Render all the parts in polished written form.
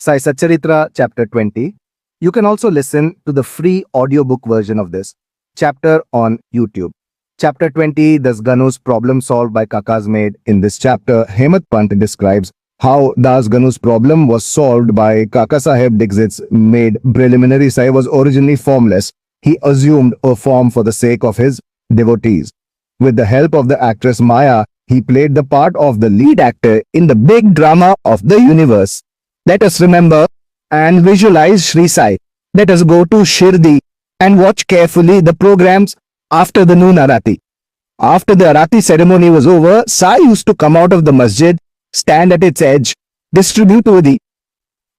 Sai Satcharitra, chapter 20. You can also listen to the free audiobook version of this chapter on YouTube. Chapter 20, Das Ganu's problem solved by Kaka's maid. In this chapter, Hemant Pant describes how Das Ganu's problem was solved by Kaka Saheb Dixit's maid. Preliminary Sai was originally formless. He assumed a form for the sake of his devotees. With the help of the actress Maya, he played the part of the lead actor in the big drama of the universe. Let us remember and visualize Shri Sai. Let us go to Shirdi and watch carefully the programs after the noon Arati. After the Arati ceremony was over, Sai used to come out of the masjid, stand at its edge, distribute the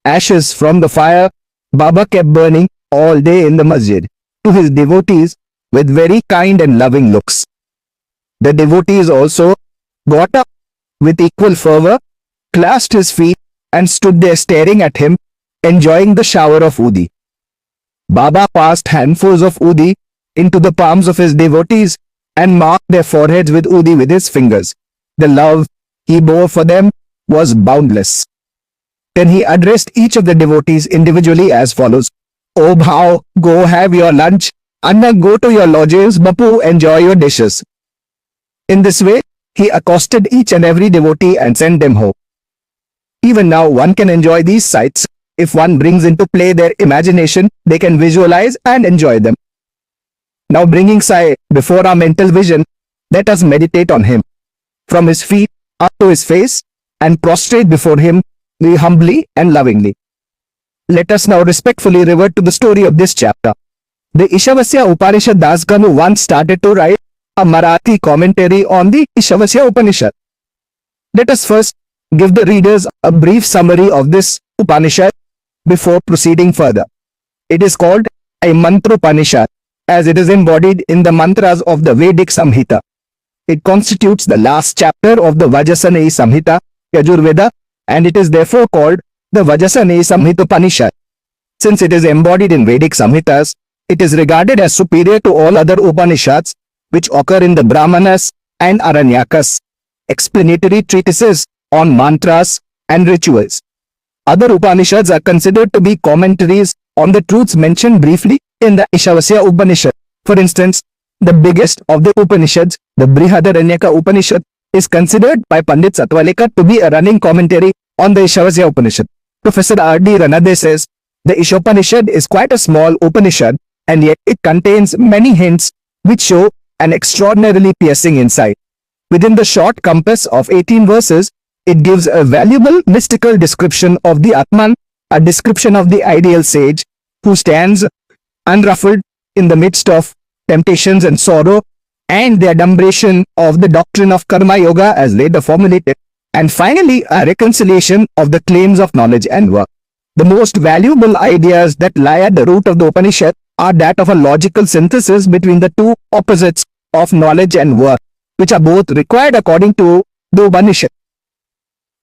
ashes from the fire Baba kept burning all day in the masjid to his devotees with very kind and loving looks. The devotees also got up with equal fervor, clasped his feet, and stood there staring at him, enjoying the shower of Udi. Baba passed handfuls of Udi into the palms of his devotees and marked their foreheads with Udi with his fingers. The love he bore for them was boundless. Then he addressed each of the devotees individually as follows. "O Bhau, go have your lunch. Anna, go to your lodges. Bapu, enjoy your dishes." In this way, he accosted each and every devotee and sent them home. Even now, one can enjoy these sights. If one brings into play their imagination, they can visualize and enjoy them. Now, bringing Sai before our mental vision, let us meditate on him. From his feet up to his face, and prostrate before him humbly and lovingly. Let us now respectfully revert to the story of this chapter. The Ishavasya Upanishad Das Ganu once started to write a Marathi commentary on the Ishavasya Upanishad. Let us first give the readers a brief summary of this Upanishad before proceeding further. It is called a Mantra Upanishad as it is embodied in the mantras of the Vedic Samhita. It constitutes the last chapter of the Vajasane Samhita, Yajurveda, and it is therefore called the Vajasane Samhita Upanishad. Since it is embodied in Vedic Samhitas, it is regarded as superior to all other Upanishads which occur in the Brahmanas and Aranyakas, explanatory treatises on mantras and rituals. Other Upanishads are considered to be commentaries on the truths mentioned briefly in the Ishavasya Upanishad. For instance, the biggest of the Upanishads, the Brihadaranyaka Upanishad, is considered by Pandit Satwalekar to be a running commentary on the Ishavasya Upanishad. Professor R.D. Ranade says, the Ishopanishad is quite a small Upanishad and yet it contains many hints which show an extraordinarily piercing insight. Within the short compass of 18 verses, it gives a valuable mystical description of the Atman, a description of the ideal sage who stands unruffled in the midst of temptations and sorrow, and the adumbration of the doctrine of Karma Yoga as later formulated, and finally a reconciliation of the claims of knowledge and work. The most valuable ideas that lie at the root of the Upanishad are that of a logical synthesis between the two opposites of knowledge and work, which are both required according to the Upanishad.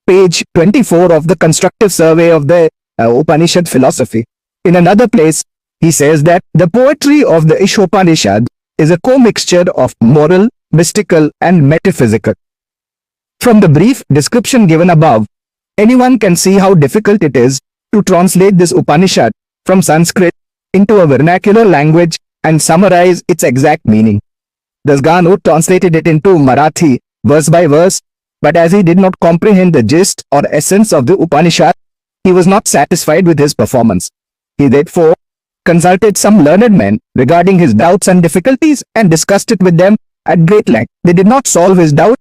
Page 24 of the constructive survey of the Upanishad philosophy. In another place, he says that the poetry of the Ishopanishad is a co-mixture of moral, mystical, and metaphysical. From the brief description given above, anyone can see how difficult it is to translate this Upanishad from Sanskrit into a vernacular language and summarize its exact meaning. Das Ganu translated it into Marathi verse by verse, but as he did not comprehend the gist or essence of the Upanishad, he was not satisfied with his performance. He therefore consulted some learned men regarding his doubts and difficulties and discussed it with them at great length. They did not solve his doubt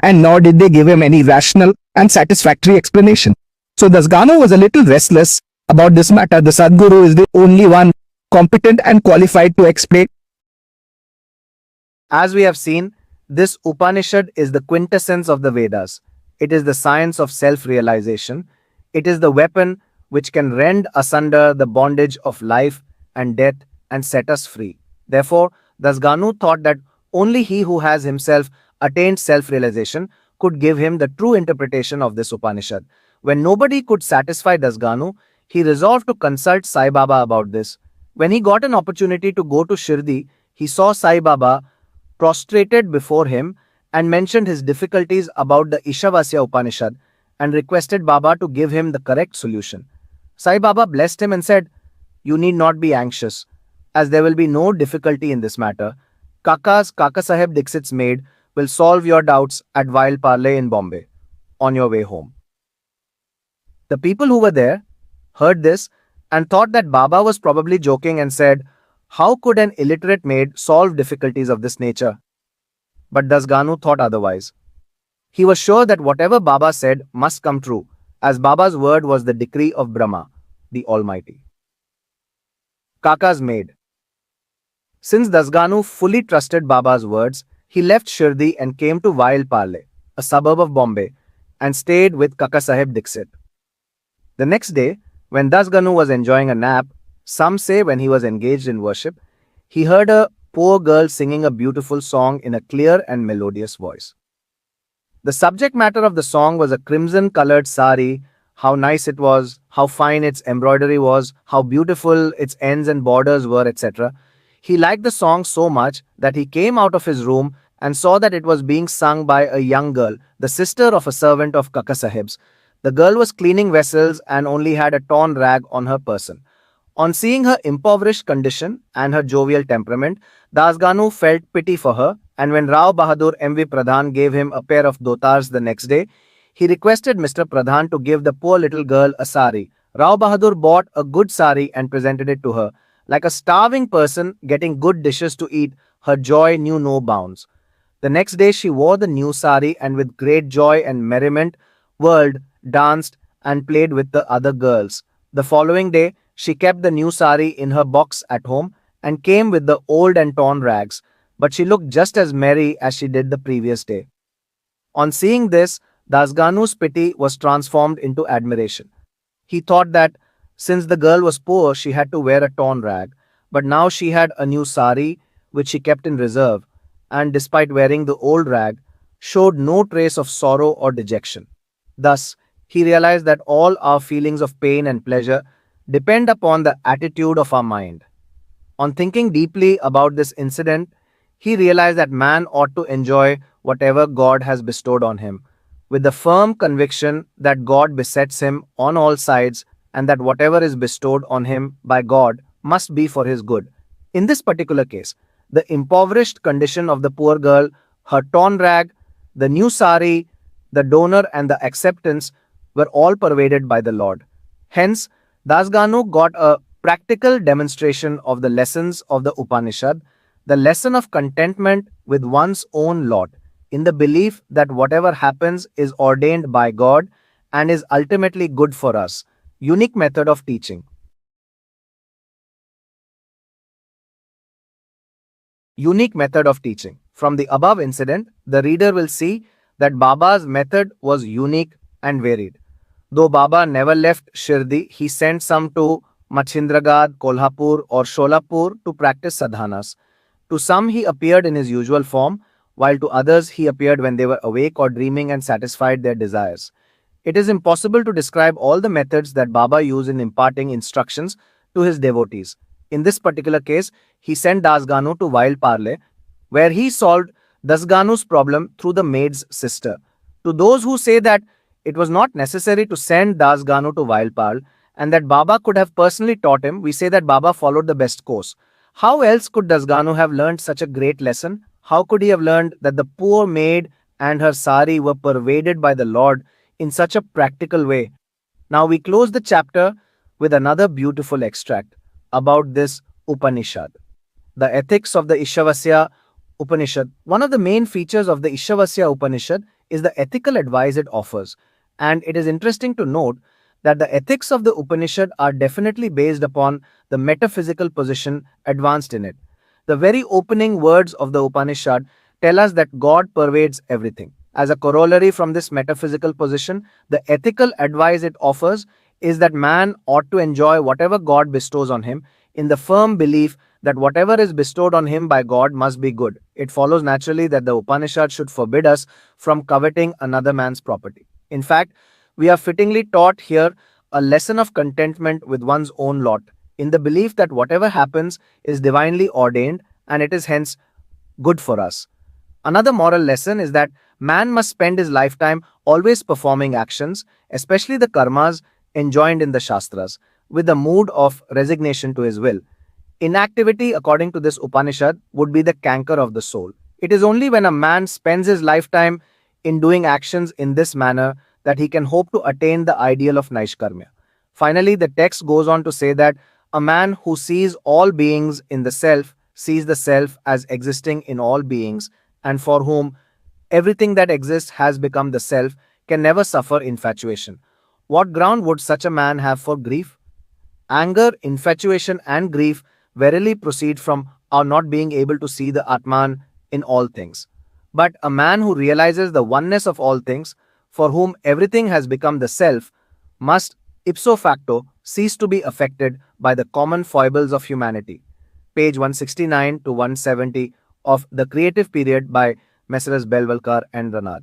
and nor did they give him any rational and satisfactory explanation. So Das Ganu was a little restless about this matter. The Sadguru is the only one competent and qualified to explain. As we have seen, this Upanishad is the quintessence of the Vedas. It is the science of self-realization. It is the weapon which can rend asunder the bondage of life and death and set us free. Therefore, Das Ganu thought that only he who has himself attained self-realization could give him the true interpretation of this Upanishad. When nobody could satisfy Das Ganu, he resolved to consult Sai Baba about this. When he got an opportunity to go to Shirdi, he saw Sai Baba prostrated before him and mentioned his difficulties about the Ishavasya Upanishad and requested Baba to give him the correct solution. Sai Baba blessed him and said, "You need not be anxious, as there will be no difficulty in this matter. Kaka Saheb Dixit's maid will solve your doubts at Wild Parley in Bombay on your way home." The people who were there heard this and thought that Baba was probably joking and said, "How could an illiterate maid solve difficulties of this nature?" But Dasganu thought otherwise. He was sure that whatever Baba said must come true, as Baba's word was the decree of Brahma, the Almighty. Kaka's maid. Since Dasganu fully trusted Baba's words, he left Shirdi and came to Wild Parle, a suburb of Bombay, and stayed with Kaka Saheb Dixit. The next day, when Dasganu was enjoying a nap, some say when he was engaged in worship, he heard a poor girl singing a beautiful song in a clear and melodious voice. The subject matter of the song was a crimson-colored sari, how nice it was, how fine its embroidery was, how beautiful its ends and borders were, etc. He liked the song so much that he came out of his room and saw that it was being sung by a young girl, the sister of a servant of Kaka Sahib's. The girl was cleaning vessels and only had a torn rag on her person. On seeing her impoverished condition and her jovial temperament, Dasganu felt pity for her, and when Rao Bahadur M.V. Pradhan gave him a pair of dhotars the next day, he requested Mr. Pradhan to give the poor little girl a sari. Rao Bahadur bought a good sari and presented it to her. Like a starving person getting good dishes to eat, her joy knew no bounds. The next day she wore the new sari and with great joy and merriment whirled, danced, and played with the other girls. The following day, she kept the new sari in her box at home and came with the old and torn rags, but she looked just as merry as she did the previous day. On seeing this, Dasganu's pity was transformed into admiration. He thought that since the girl was poor, she had to wear a torn rag, but now she had a new sari which she kept in reserve, and despite wearing the old rag, showed no trace of sorrow or dejection. Thus, he realized that all our feelings of pain and pleasure depend upon the attitude of our mind. On thinking deeply about this incident, he realized that man ought to enjoy whatever God has bestowed on him, with the firm conviction that God besets him on all sides and that whatever is bestowed on him by God must be for his good. In this particular case, the impoverished condition of the poor girl, her torn rag, the new sari, the donor, and the acceptance were all pervaded by the Lord. Hence, Dasganu got a practical demonstration of the lessons of the Upanishad, the lesson of contentment with one's own lot, in the belief that whatever happens is ordained by God and is ultimately good for us. Unique method of teaching. Unique method of teaching. From the above incident, the reader will see that Baba's method was unique and varied. Though Baba never left Shirdi, he sent some to Machindragad, Kolhapur, or Sholapur to practice sadhanas. To some he appeared in his usual form, while to others he appeared when they were awake or dreaming and satisfied their desires. It is impossible to describe all the methods that Baba used in imparting instructions to his devotees. In this particular case, he sent Dasganu to Wild Parle, where he solved Dasganu's problem through the maid's sister. To those who say that it was not necessary to send Dasganu to Wild Parle and that Baba could have personally taught him, we say that Baba followed the best course. How else could Dasganu have learned such a great lesson? How could he have learned that the poor maid and her sari were pervaded by the Lord in such a practical way? Now we close the chapter with another beautiful extract about this Upanishad. The ethics of the Ishavasya Upanishad. One of the main features of the Ishavasya Upanishad is the ethical advice it offers. And it is interesting to note that the ethics of the Upanishad are definitely based upon the metaphysical position advanced in it. The very opening words of the Upanishad tell us that God pervades everything. As a corollary from this metaphysical position, the ethical advice it offers is that man ought to enjoy whatever God bestows on him in the firm belief that whatever is bestowed on him by God must be good. It follows naturally that the Upanishad should forbid us from coveting another man's property. In fact, we are fittingly taught here a lesson of contentment with one's own lot, in the belief that whatever happens is divinely ordained and it is hence good for us. Another moral lesson is that man must spend his lifetime always performing actions, especially the karmas, enjoined in the Shastras, with the mood of resignation to his will. Inactivity, according to this Upanishad, would be the canker of the soul. It is only when a man spends his lifetime in doing actions in this manner that he can hope to attain the ideal of Naishkarmya. Finally, the text goes on to say that a man who sees all beings in the self sees the self as existing in all beings, and for whom everything that exists has become the self can never suffer infatuation. What ground would such a man have for grief? Anger, infatuation, and grief verily proceed from our not being able to see the Atman in all things. But a man who realizes the oneness of all things, for whom everything has become the self, must ipso facto cease to be affected by the common foibles of humanity. Page 169 to 170 of The Creative Period by Messrs. Belvalkar and Ranad.